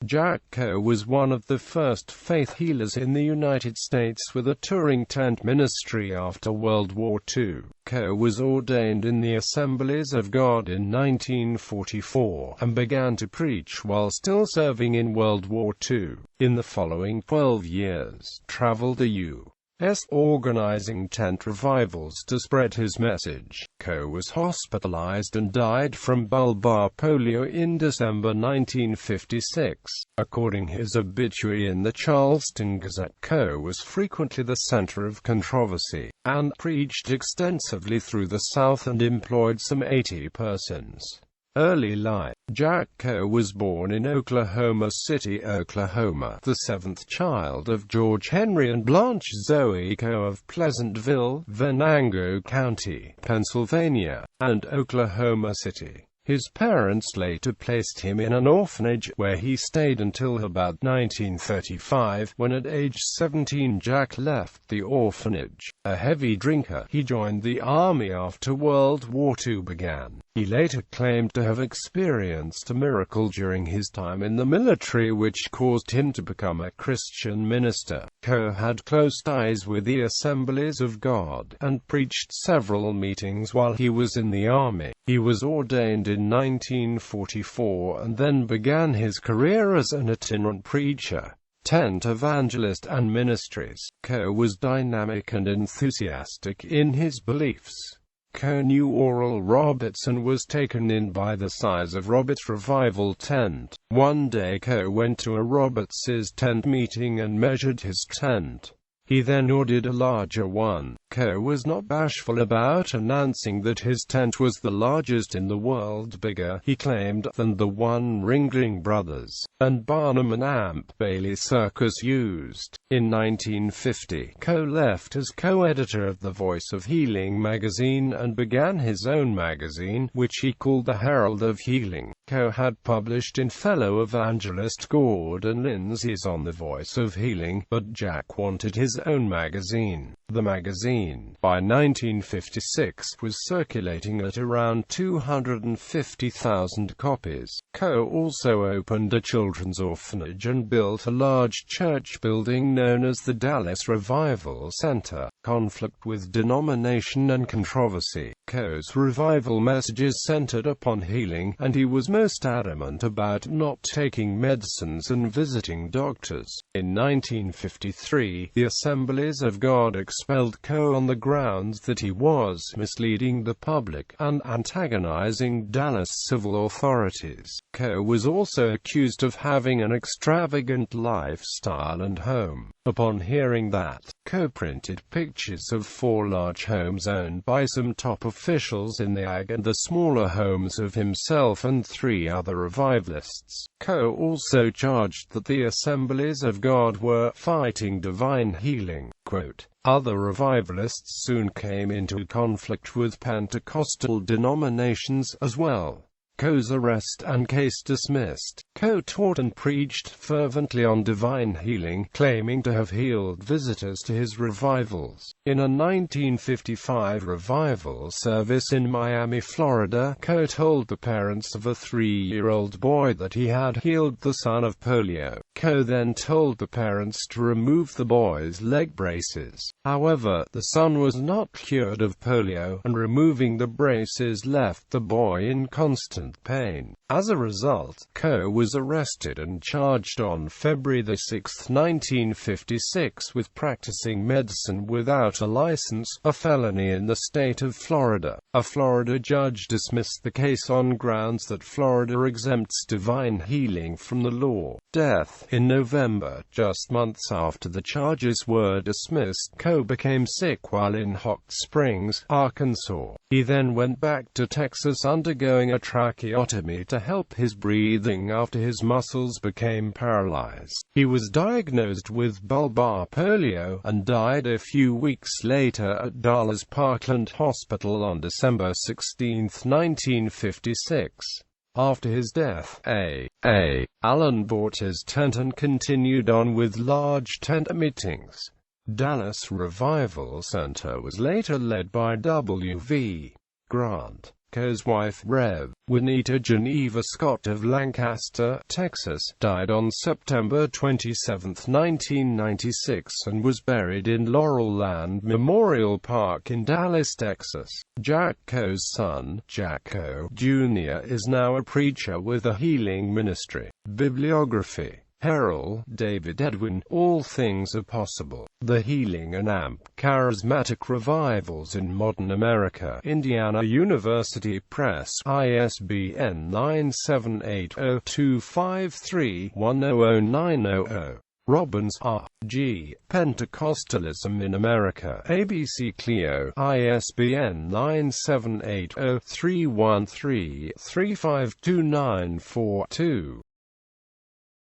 Jack.Coe was one of the first faith healers in the United States with a touring tent ministry after World War II. Coe was ordained in the Assemblies of God in 1944, and began to preach while still serving in World War II. In the following 12 years, traveled the U.S.organizing tent revivals to spread his message. Coe was hospitalized and died from bulbar polio in December 1956. According to his obituary in the Charleston Gazette, Coe was frequently the center of controversy, and preached extensively through the South and employed some 80 persons. Early life. Jack.Coe was born in Oklahoma City, Oklahoma, the seventh child of George Henry and Blanche Zoe Coe of Pleasantville, Venango County, Pennsylvania, and Oklahoma City. His parents later placed him in an orphanage, where he stayed until about 1935, when at age 17 Jack left the orphanage. A heavy drinker, he joined the army after World War II began. He later claimed to have experienced a miracle during his time in the military which caused him to become a Christian minister. Coe had close ties with the Assemblies of God, and preached several meetings while he was in the army. He was ordained in 1944 and then began his career as an itinerant preacher, tent evangelist and ministries. Coe was dynamic and enthusiastic in his beliefs. Coe knew Oral Roberts and was taken in by the size of Roberts' revival tent. One day Coe went to a Roberts's tent meeting and measured his tent. He then ordered a larger one. Coe was not bashful about announcing that his tent was the largest in the world, bigger, he claimed, than the one Ringling Brothers and Barnum and Amp Bailey Circus used. In 1950, Coe left as co-editor of the Voice of Healing magazine and began his own magazine, which he called the Herald of Healing. Coe had published in fellow evangelist Gordon Lindsay's On the Voice of Healing, but Jack wanted his own magazine. The magazine, by 1956, was circulating at around 250,000 copies. Coe also opened a children's orphanage and built a large church building known as the Dallas Revival Center. Conflict with denomination and controversy. Coe's revival messages centered upon healing, and he was most adamant about not taking medicines and visiting doctors. In 1953, the Assemblies of God expelled Coe on the grounds that he was misleading the public and antagonizing Dallas civil authorities. Coe was also accused of having an extravagant lifestyle and home. Upon hearing that, Coe printed pictures of 4 large homes owned by some top officials in the AG and the smaller homes of himself and 3 other revivalists. Coe also charged that the Assemblies of God were fighting divine healing. Quote, other revivalists soon came into conflict with Pentecostal denominations as well. Coe's arrest and case dismissed. Coe taught and preached fervently on divine healing, claiming to have healed visitors to his revivals. In a 1955 revival service in Miami, Florida, Coe told the parents of a 3-year-old boy that he had healed the son of polio. Coe then told the parents to remove the boy's leg braces. However, the son was not cured of polio, and removing the braces left the boy in constant pain. As a result, Coe was arrested and charged on February 6, 1956 with practicing medicine without a license, a felony in the state of Florida. A Florida judge dismissed the case on grounds that Florida exempts divine healing from the law. Death. In November, just months after the charges were dismissed, Coe became sick while in Hot Springs, Arkansas. He then went back to Texas undergoing a tracheotomy to help his breathing after his muscles became paralyzed. He was diagnosed with bulbar polio, and died a few weeks later at Dallas Parkland Hospital on December 16, 1956. After his death, Allen bought his tent and continued on with large tent meetings. Dallas Revival Center was later led by W.V. Grant. Coe's wife, Rev. Juanita Geneva Scott of Lancaster, Texas, died on September 27, 1996 and was buried in Laurel Land Memorial Park in Dallas, Texas. Jack Coe's son, Jack Coe, Jr. is now a preacher with a healing ministry. Bibliography. Herrell, David Edwin, All Things Are Possible. The Healing and Charismatic Revivals in Modern America. Indiana University Press. ISBN 978-0253-100900. Robbins, R. G. Pentecostalism in America. ABC Clio. ISBN 978-0313-35294-2.